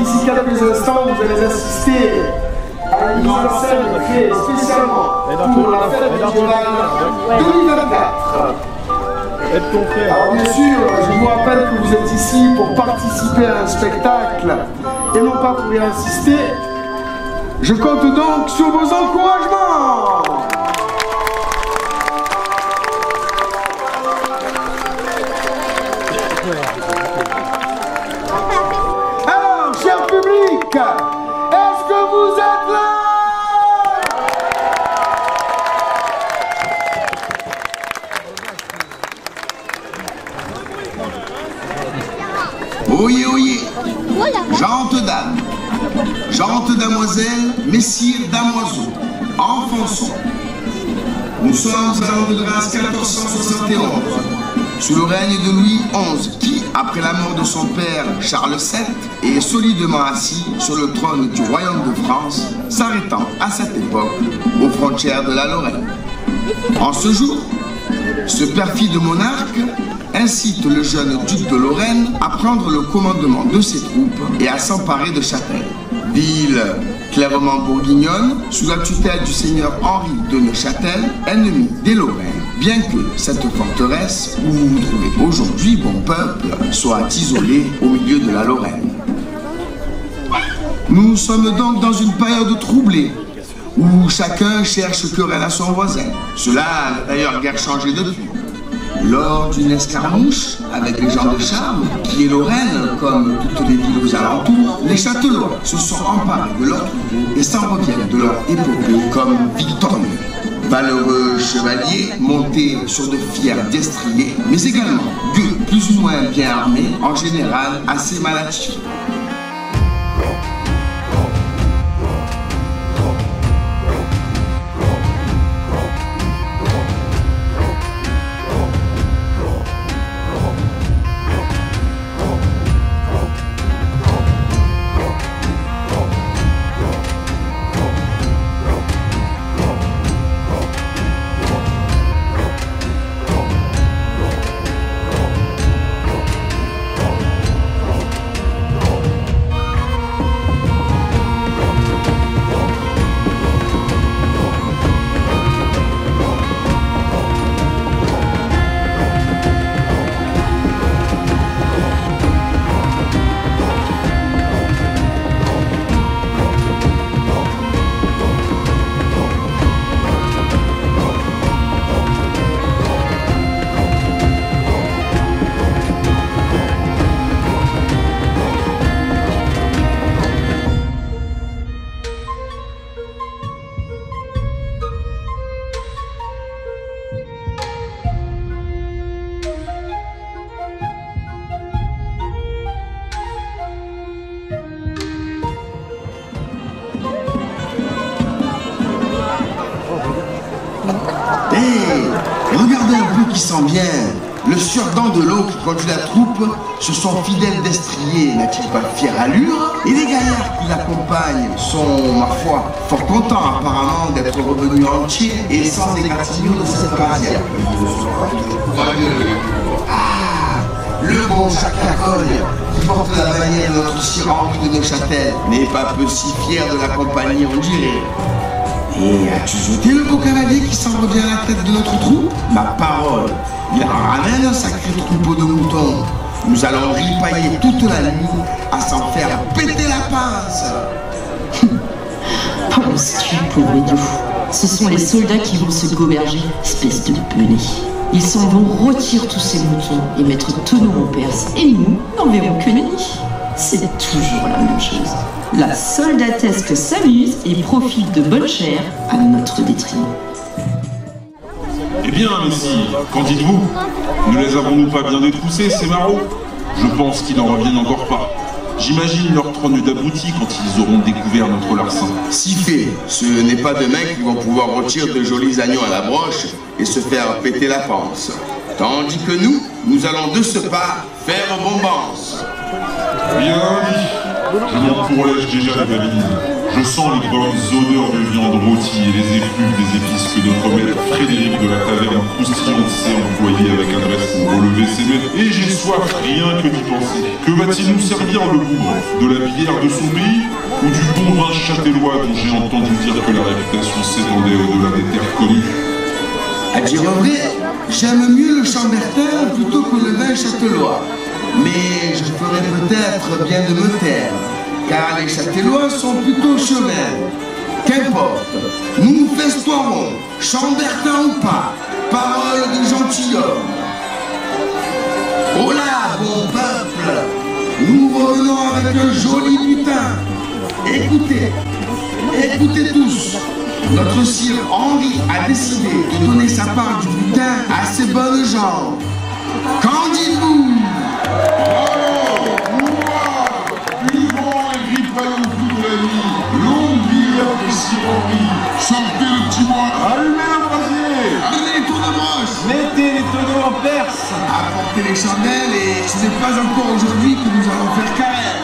d'ici quelques instants, vous allez assister à une mise en scène créée spécialement pour la fête régionale 2024. Alors bien sûr, je vous rappelle que vous êtes ici pour participer à un spectacle et non pas pour y assister. Je compte donc sur vos encouragements. Alors, cher public, est-ce que vous êtes là? Oyez, oyez, gentes dames, gentes damoiselles, messieurs, damoiseaux, enfonçons. Nous sommes à l'an de grâce 1471, sous le règne de Louis XI, qui, après la mort de son père Charles VII, est solidement assis sur le trône du royaume de France, s'arrêtant à cette époque aux frontières de la Lorraine. En ce jour, ce perfide monarque incite le jeune duc de Lorraine à prendre le commandement de ses troupes et à s'emparer de Châtel, ville clairement bourguignonne, sous la tutelle du seigneur Henri de Neuchâtel, ennemi des Lorrains, bien que cette forteresse, où vous vous trouvez aujourd'hui, bon peuple, soit isolée au milieu de la Lorraine. Nous sommes donc dans une période troublée, où chacun cherche querelle à son voisin. Cela n'a d'ailleurs guère changé depuis. Lors d'une escarmouche avec les gens de Charmes, qui est Lorraine, comme toutes les villes aux alentours, les Châtelois se sont emparés de leur troupeau et s'en reviennent de leur épopée comme victorieux. Valeureux chevaliers montés sur de fiers destriers, mais également gueux plus ou moins bien armés, en général assez mal attirés. Regardez un peu qui sent bien. Le sieur Dandelot qui conduit la troupe, ce sont fidèles destriers, n'a-t-il pas fière allure? Et les gaillards qui l'accompagnent sont, ma foi, fort contents apparemment d'être revenus entiers et sans égratignure de cette parasière. Ah, le bon Chaclacogne qui porte la bannière de notre sire Henri de Neuchâtel n'est pas peu si fier de l'accompagner, on dirait. Et as-tu jeté le beau cavalier qui s'en revient à la tête de notre troupe? Ma parole, il ramène un sacré troupeau de moutons. Nous allons ripailler toute la nuit à s'en faire péter la pince. Penses-tu, pauvre idiot? Ce sont les soldats qui vont se goberger, espèce de penés. Ils s'en vont retirer tous ces moutons et mettre tonneau en Perse. Et nous n'en verrons que nenni. C'est toujours la même chose. La soldatesque s'amuse et profite de bonne chère à notre détriment. Eh bien, messire, qu'en dites-vous? Ne les avons-nous pas bien détroussés, ces marauds? Je pense qu'ils n'en reviennent encore pas. J'imagine leur trône d'abrutis quand ils auront découvert notre larcin. Si fait, ce n'est pas demain qu'ils vont pouvoir retirer de jolis agneaux à la broche et se faire péter la panse. Tandis que nous allons de ce pas faire bombance. Bien dit. Je m'encourage déjà la valise. Je sens les bonnes odeurs de viande rôtie et les effluves des épices que notre maître Frédéric de la taverne croustillante s'est employé avec adresse pour relever ses maîtres. Et j'ai soif rien que d'y penser. Que va-t-il nous servir le bougre? De la bière de son pays ou du bon vin châtellois dont j'ai entendu dire que la réputation s'étendait au-delà des terres connues? À dire vrai, j'aime mieux le chambertin plutôt que le vin châtellois. Mais je ferais peut-être bien de me taire, car les châtellois sont plutôt chevins. Qu'importe, nous nous festoirons, chambertin ou pas, parole de gentilhomme. Oh là, bon peuple, nous revenons avec un joli butin. Écoutez, écoutez tous. Notre sire Henri a décidé de donner sa part du butin à ces bonnes gens. Qu'en dites-vous? Bravo! Buvons un grippin au bout de la nuit. Longue vie à notre sire Henri. Sortez le petit bois. Allumez le brasier. Allez les tours de broche. Mettez les tonneaux en perce. Apportez les chandelles et ce n'est pas encore aujourd'hui que nous allons faire carême.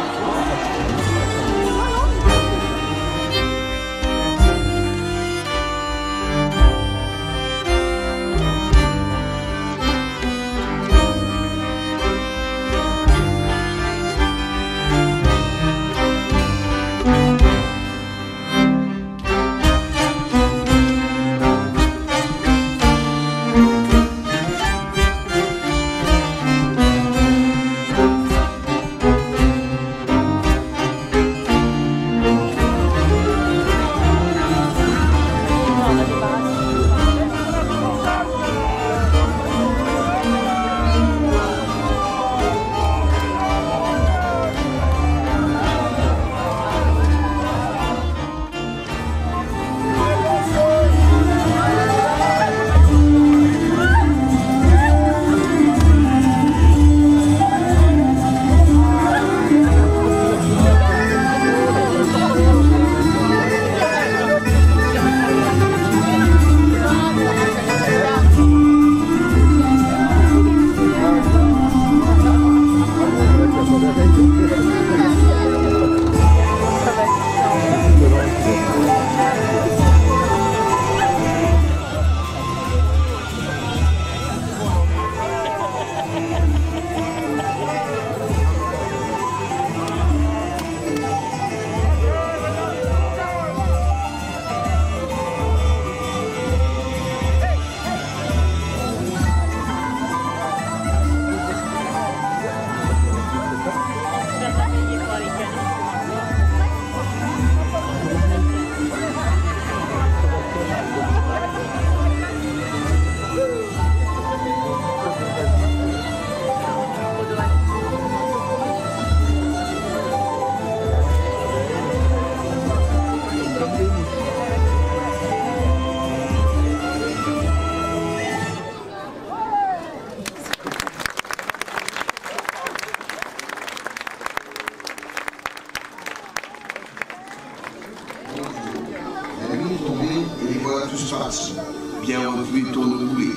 Bien reflués tourne-boulés.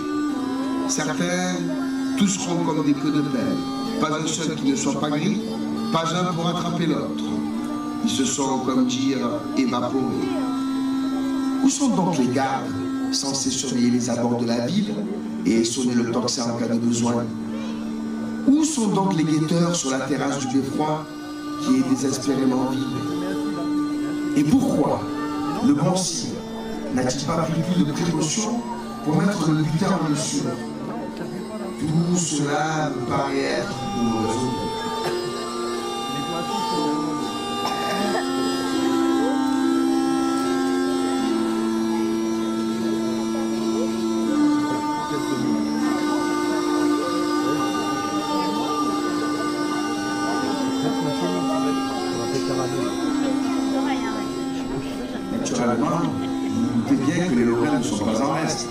Certains, tous seront comme des queues de pelle. Pas un seul qui ne soit pas gris, pas un pour attraper l'autre. Ils se sont, comme dire, évaporés. Où sont donc les gardes censés surveiller les abords de la ville et sonner le tocsin en cas de besoin? Où sont donc les guetteurs sur la terrasse du beffroi qui est désespérément vide? Et pourquoi le bon sire n'a-t-il pas pris plus de précautions pour mettre le butin en mesure? Tout cela me paraît être une raison. Naturellement, vous doutez bien que les Lorrains ne sont pas en reste.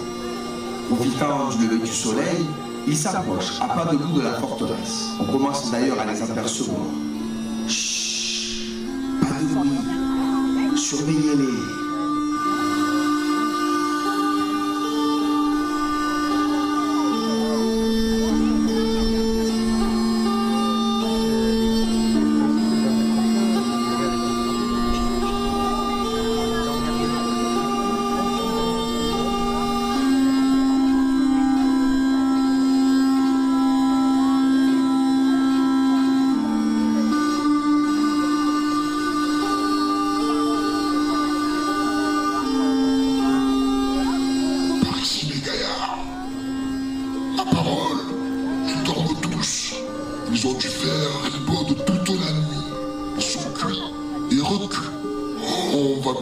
Profitant du lever du soleil, ils s'approchent à pas de bout de la forteresse. On commence d'ailleurs à les apercevoir. Chut, pas de bruit. Surveillez-les.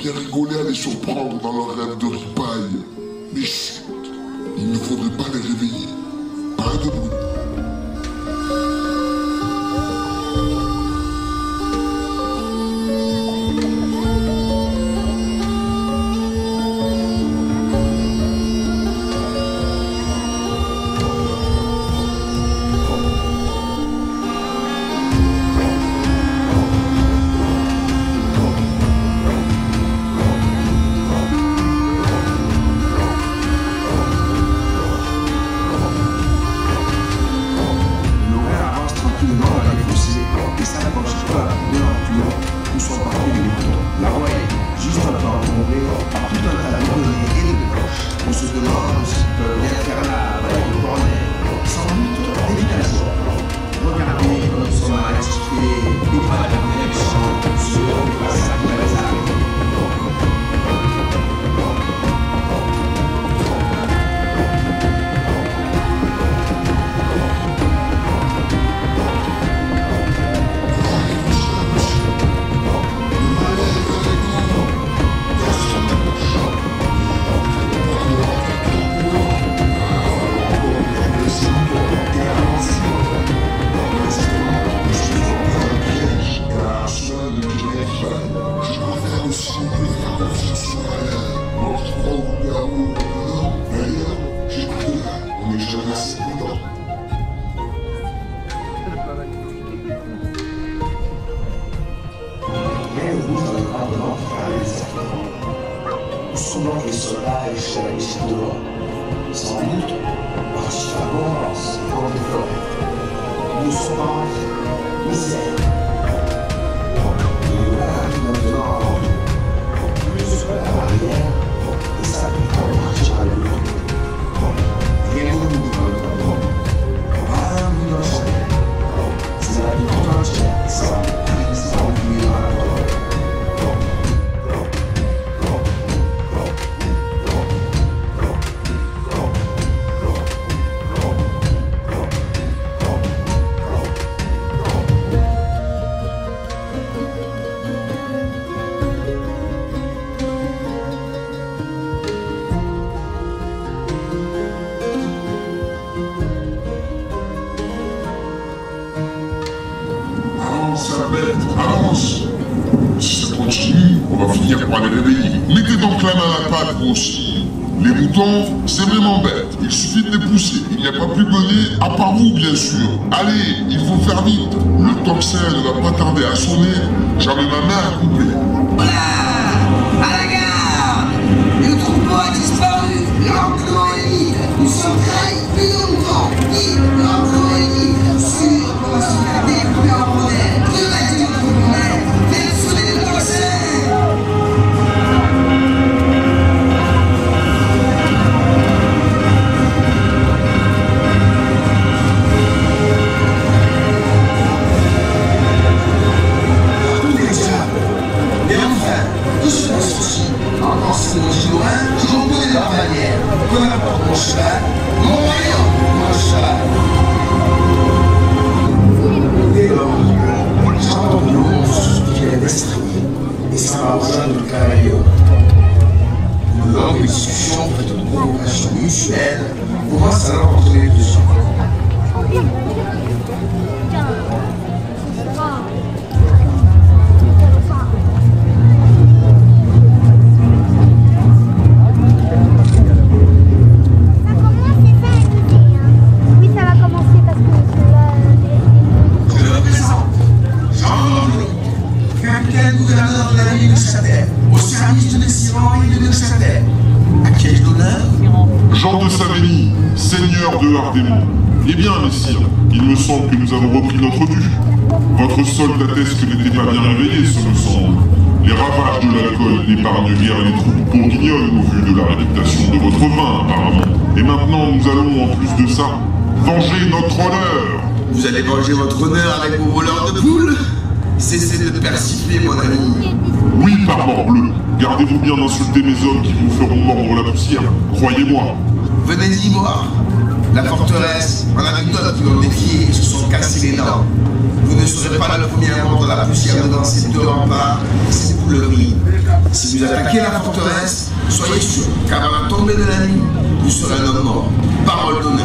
bien rigoler à les surprendre dans leurs rêves de ripaille. Mais chut, il ne faudrait pas les réveiller. Pas de bruit. Souvent les soldats échaient à l'issue de l'or, sans doute, principalement dans des forêts. Nous sommes en misère. Et voilà maintenant, plus que la barrière, et ça peut partir à l'autre. Rien ne nous donne. Ah, nous n'en sommes pas. C'est la vie tout entière, ça va oublier dans la forêt. Avance. Si ça continue, on va finir par les réveiller. Mettez donc la main à la pâte, vous aussi. Les moutons, c'est vraiment bête. Il suffit de les pousser. Il n'y a pas plus bonnet, à part vous, bien sûr. Allez, il faut faire vite. Le tocsin ne va pas tarder à sonner. J'en ai ma main à couper. Voilà! À la garde! Le troupeau a disparu. L'enclos est vide. Nous sommes trahis plus longtemps. Vite, l'enclos est vide. Sûr, qu'on s'y a découlé en modèle. Devez-vous notre modèle? Faites sonner le tocsin! Peu importe mon cheval, mon royaume, mon cheval. Dès lors, j'entends de l'once qui vient d'estrier, et ça m'a rejoint le cavalier. Une longue discussion faite de provocation mutuelle commence alors entre les deux hommes. Gouverneur de la ville de Châtel, au service de Messirand et de Neuchâtel. À quel d'honneur? Jean de Savény, seigneur de Hardémont. Eh bien, messire, il me semble que nous avons repris notre dû. Votre soldatesque n'était pas bien réveillé, ce me semble. Les ravages de l'alcool n'épargnent guère les troupes bourguignonnes au vu de la réputation de votre vin, apparemment. Et maintenant, nous allons, en plus de ça, venger notre honneur. Vous allez venger votre honneur avec vos voleurs de poules? Cessez de persifler, mon ami. Oui, par mort bleu. Gardez-vous bien d'insulter mes hommes qui vous feront mordre la poussière. poussière, croyez-moi. Venez y voir. La forteresse, on a vu d'autres qui l'ont défié et se sont cassés les dents. Vous ne serez pas le premier à mordre la poussière devant ces deux remparts et ces couleries. Si vous attaquez la forteresse, soyez sûr qu'avant la tombée de la nuit, vous serez un homme mort. Parole donnée.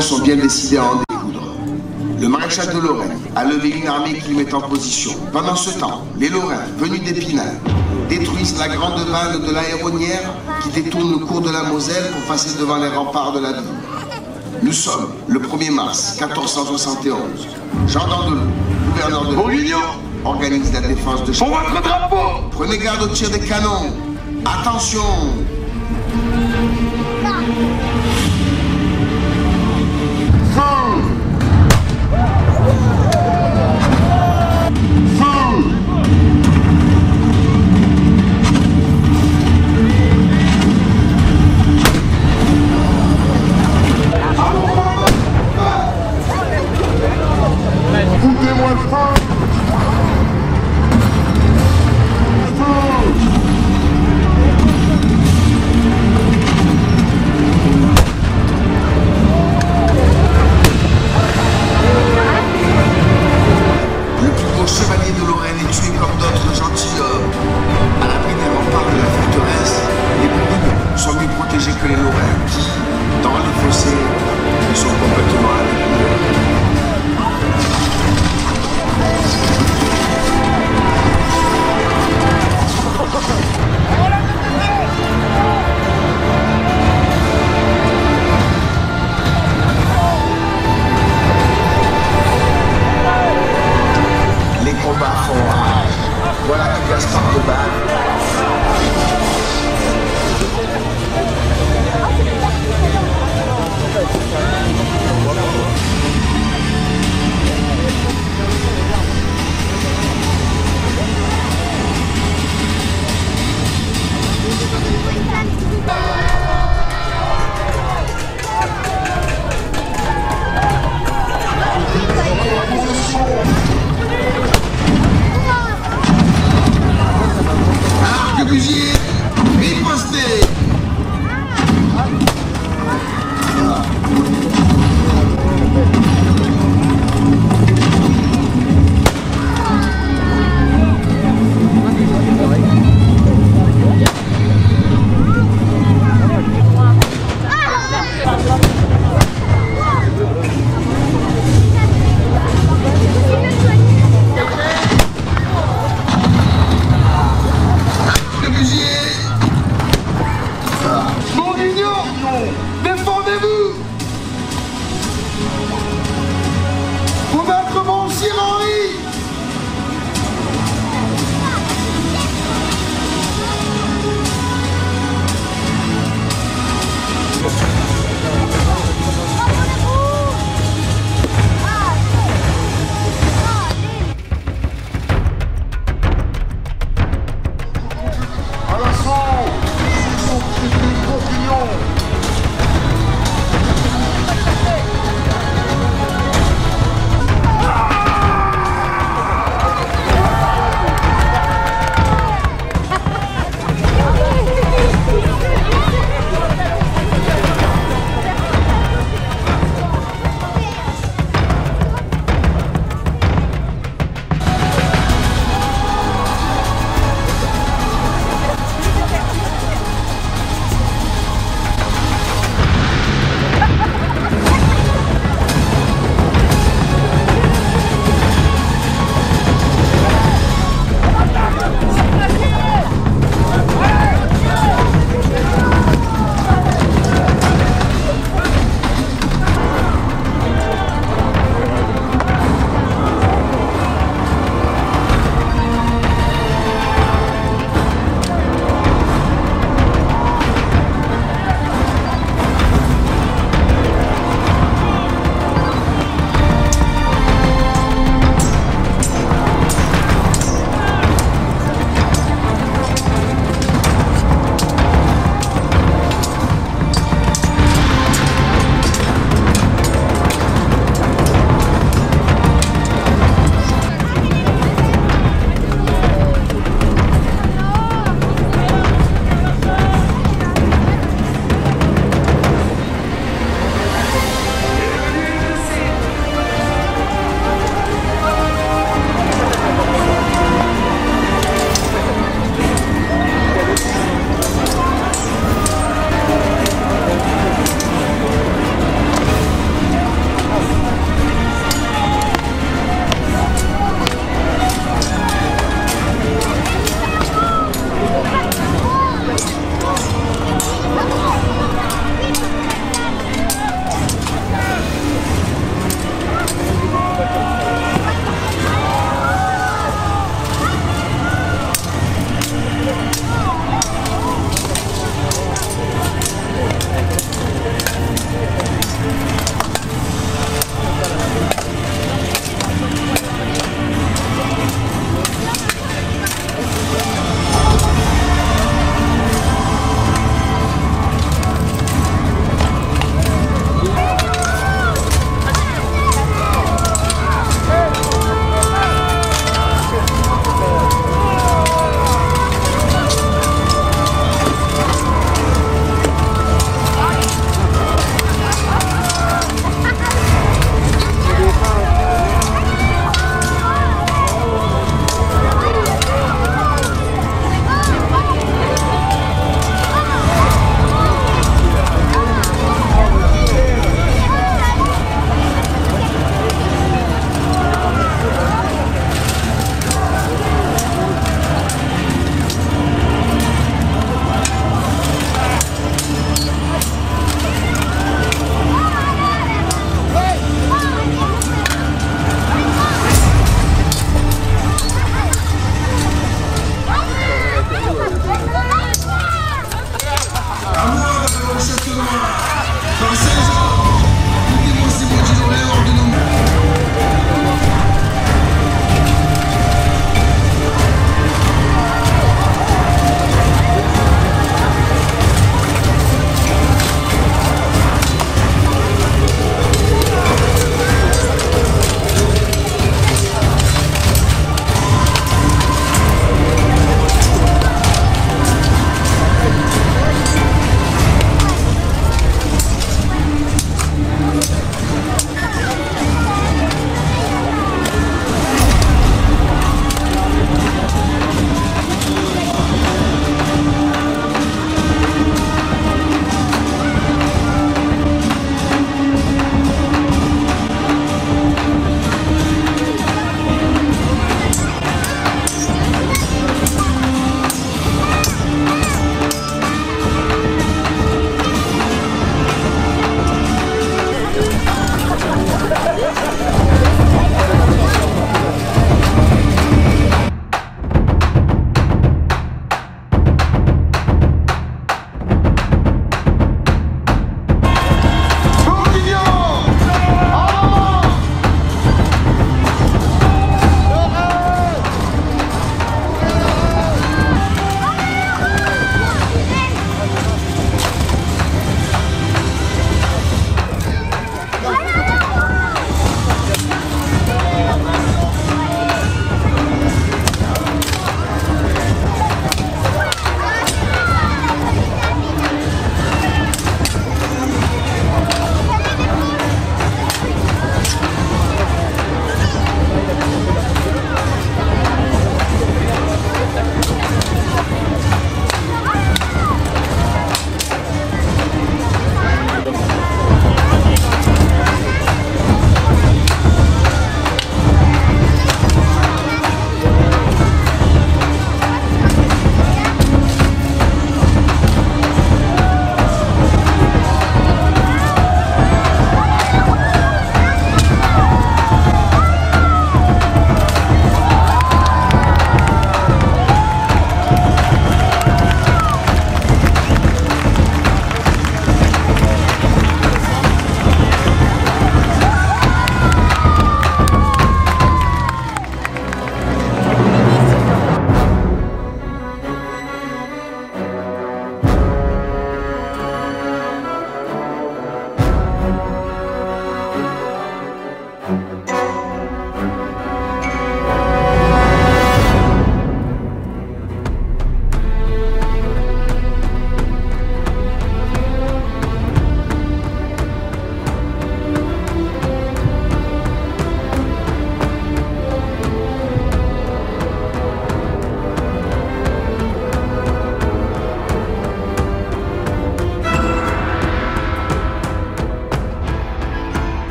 Sont bien décidés à en découdre. Le maréchal de Lorraine a levé une armée qui le met en position. Pendant ce temps, les Lorrains, venus d'Épinal, détruisent la grande vanne de l'Aéronnière qui détourne le cours de la Moselle pour passer devant les remparts de la ville. Nous sommes le 1er mars 1471. Jean d'Andelot, gouverneur de Bourguignon, organise la défense de Chambord. Pour votre drapeau! Prenez garde au tir des canons. Attention! Foutez-moi le frein.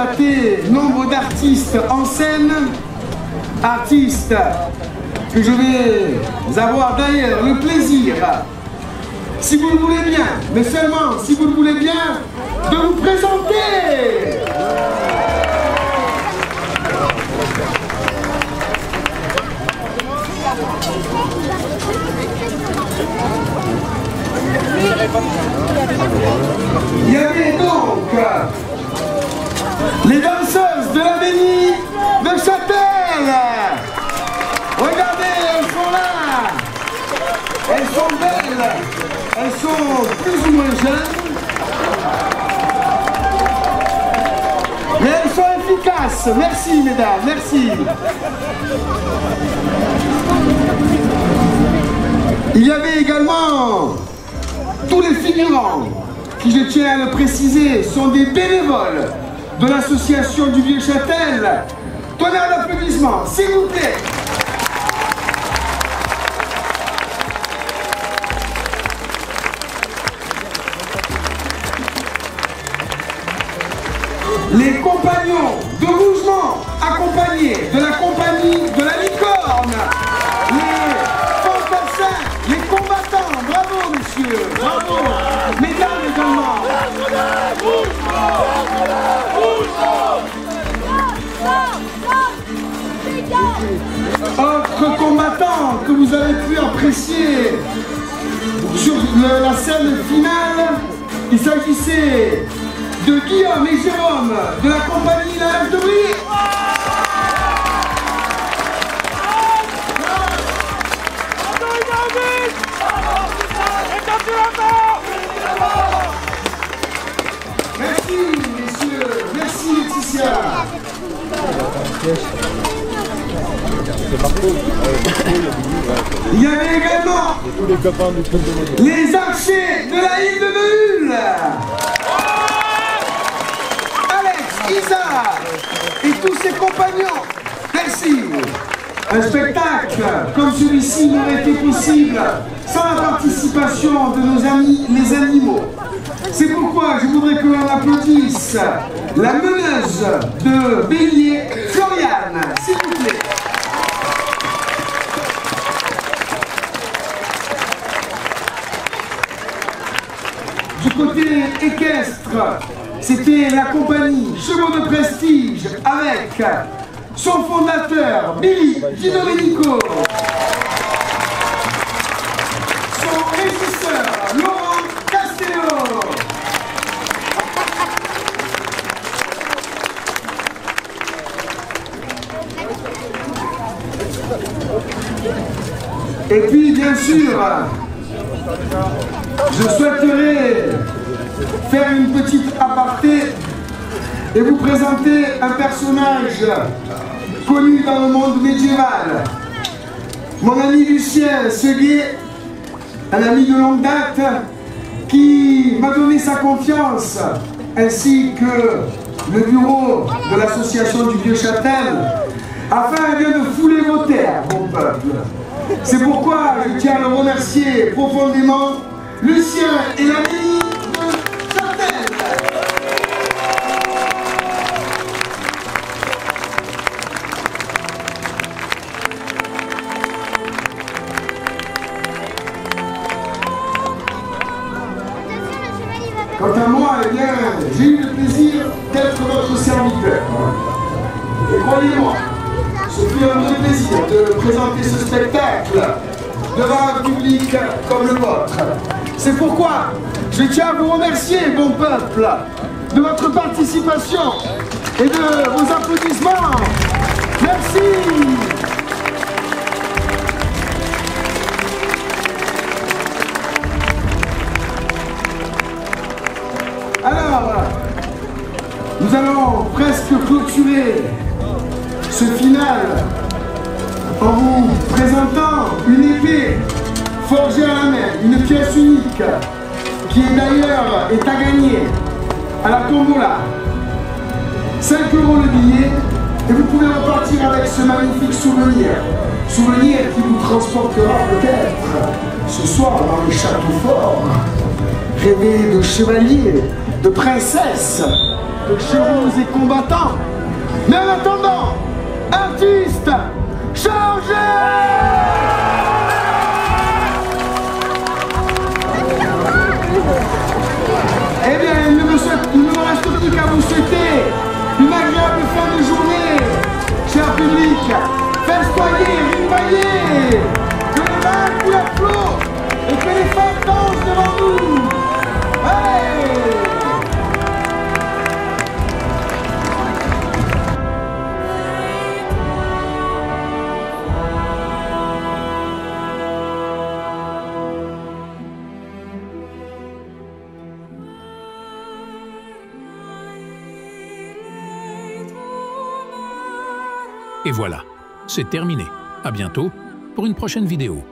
constater nombre d'artistes en scène, artistes que je vais avoir d'ailleurs le plaisir, si vous le voulez bien, mais seulement si vous le voulez bien, de vous présenter. Il y avait donc les danseuses de l'Avénie de Châtel. Regardez, elles sont là. Elles sont belles. Elles sont plus ou moins jeunes. Mais elles sont efficaces. Merci mesdames, merci. Il y avait également tous les figurants, qui je tiens à le préciser, sont des bénévoles de l'association du Vieux-Châtel. Tonnerre d'applaudissements, s'il vous plaît. Les compagnons de mouvement accompagnés de la compagnie de la Licorne, les fantassins, les combattants, bravo monsieur, bravo, mesdames également. Autres combattants que vous avez pu apprécier sur la scène finale, il s'agissait de Guillaume et Jérôme de la compagnie La Hache de Brie. Merci messieurs, merci Laetitia. Il y avait également les archers de la île de Meule. Isa et tous ses compagnons, merci. Un spectacle comme celui-ci n'aurait été possible sans la participation de nos amis les animaux. C'est pourquoi je voudrais que l'on applaudisse la meneuse de bélier, Floriane, s'il vous plaît. Du côté équestre, c'était la compagnie Chevaux de Prestige avec son fondateur Billy Di Domenico, son régisseur Laurent Castello, et puis bien sûr je souhaiterais faire une petite aparté et vous présenter un personnage connu dans le monde médiéval. Mon ami Lucien Seguet, un ami de longue date, qui m'a donné sa confiance, ainsi que le bureau de l'association du Vieux-Châtel, afin de fouler vos terres, mon peuple. C'est pourquoi je tiens à le remercier profondément, Lucien et l'ami de Châtel. Quant à moi, eh bien, j'ai eu le plaisir d'être votre serviteur. Et croyez-moi, ce fut un vrai plaisir de présenter ce spectacle devant un public comme le vôtre. C'est pourquoi je tiens à vous remercier, bon peuple, de votre participation et de vos applaudissements. Merci. Alors, nous allons presque clôturer ce final en vous présentant une épée forgée à la main, une pièce unique qui d'ailleurs est à gagner à la tombola. 5 € le billet et vous pouvez repartir avec ce magnifique souvenir. Souvenir qui vous transportera peut-être ce soir dans les châteaux forts. Rêver de chevaliers, de princesses, de chevaux et combattants. Mais en attendant, artistes, changez! Eh bien, il ne me reste plus qu'à vous souhaiter une agréable fin de journée, cher public. Festoyez, ripaillez, que les mains coulent à flot et que les femmes dansent devant nous. Allez! Et voilà, c'est terminé. À bientôt pour une prochaine vidéo.